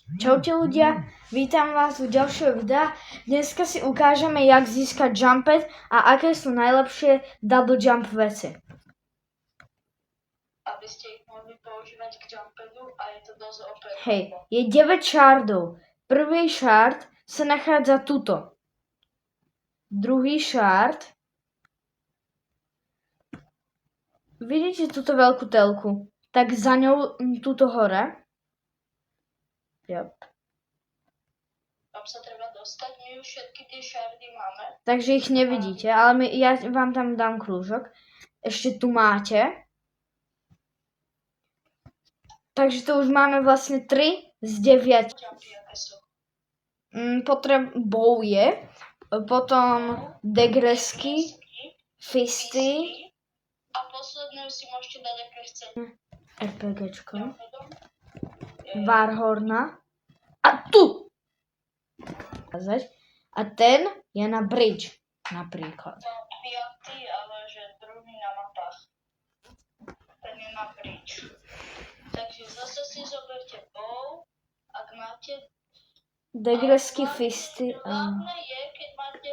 Čaute ľudia, vítam vás u ďalšieho videa. Dneska si ukážeme, jak získať jump pad a aké sú najlepšie double jump veci. Aby ste ich mohli používať k jump padu a je to dosť OP. Hej, je 9 shardov. Prvý shard sa nachádza tuto. Druhý shard. Vidíte túto veľkú telku? Tak za ňou tuto hore. Yep. Tam sa treba dostať, my už všetky tie shardy máme. Takže ich nevidíte, ale ja vám tam dám krúžok. Ešte tu máte. Takže to už máme vlastne 3 z 9. Jumpy, aké sú? Bouje, potom degresky, fisty, a posledné si môžete dať, aké chcete. RPGčko, Jump padom. Warhorna a tu! A ten je na bridge, napríklad. No, piatý, ale že druhý na mapách. Ten je na bridge. Takže zase si zoberte bow, ak máte. Degresky, fisty a... Hlavné je, keď máte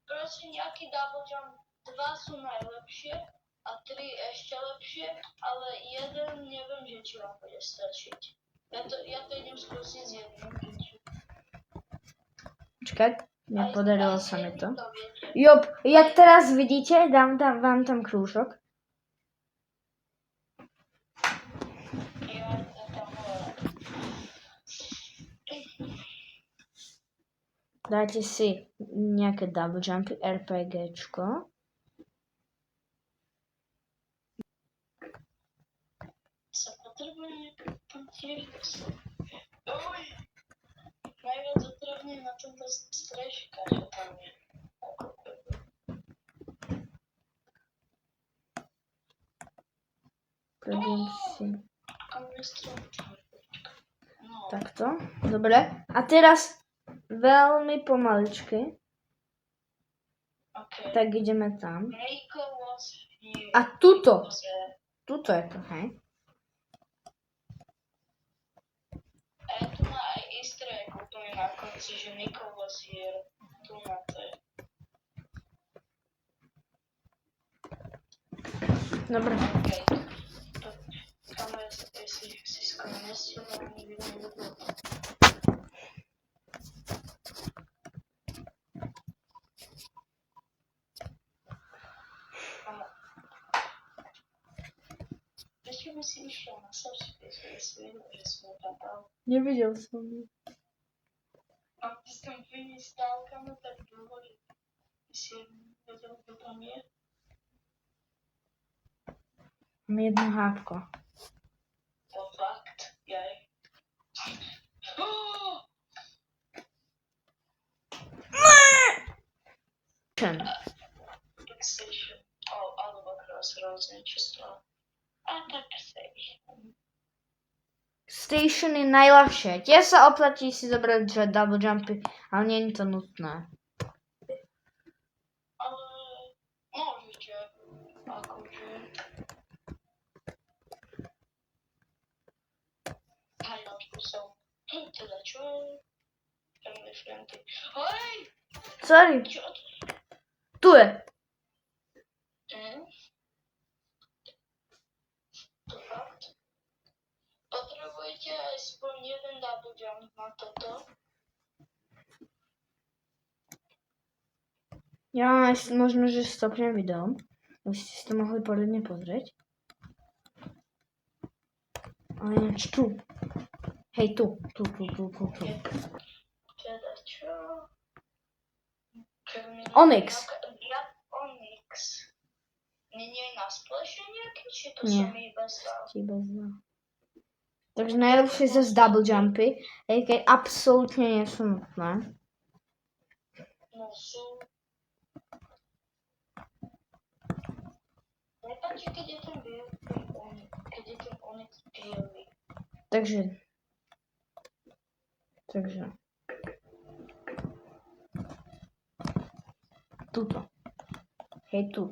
proste nejaký double jump, 2 sú najlepšie a 3 ešte lepšie, ale jeden neviem, že či vám bude stačiť. Ja to idem skúsiť s jedným. Počkať, nepodarilo sa mi to. Viete. Jop, jak teraz vidíte, dám vám tam krúžok. Ja to tam hore. Dajte si nejaké double jumpy, RPGčko. Sa potrebuje tam tiež dostať. Najviac otravne na tomto streška, čo tam je. Prejdem si No, takto. Dobre. A teraz veľmi pomaličky. okay. Tak ideme tam. Nico was here. A tuto. Was there. Tuto je to, hej. A ja tu má aj easter egg úplne na konci, že Nico was here. Tu na to je. Dobre. Okay. Kamera sa si skoro nestiela, nikdy nebude. Prečo by si išiel na subspace, že si vedel, že sme tam dal. Nevidel som. A ty si tam vystálkame tak dlho, že ty si vedel, kto tam je. Mám jedno hápko. To fakt, jaj. Fixation. Alebo crossroads, niečo z toho. A tak station. Station je najľahšie. Tiež sa oplatí si zobrať že double jumpy, ale nie je to nutné. Ale môžete, akože. Hajnočku som. Teda čo? Family friendly. Hej! Sorry, Čo to? tu je. To fakt? Potrebujete aspoň jeden double jump na toto. Ja mám aj možno, že stopnem video, aby ste si to mohli poriadne pozrieť. Ale ináč tu. Hej, tu. Teda čo? Onyx. Onyx. Nie je na splashe nejaký, či to Nie. som iba zdal? Iba zna. Takže najlepšie zase double jumpy, aj keď absolútne nie sú nutné. No sú. Nepáči, keď je ten bielý Onyx, keď je ten Onyx bielý. Takže. Tuto. Hej, tu.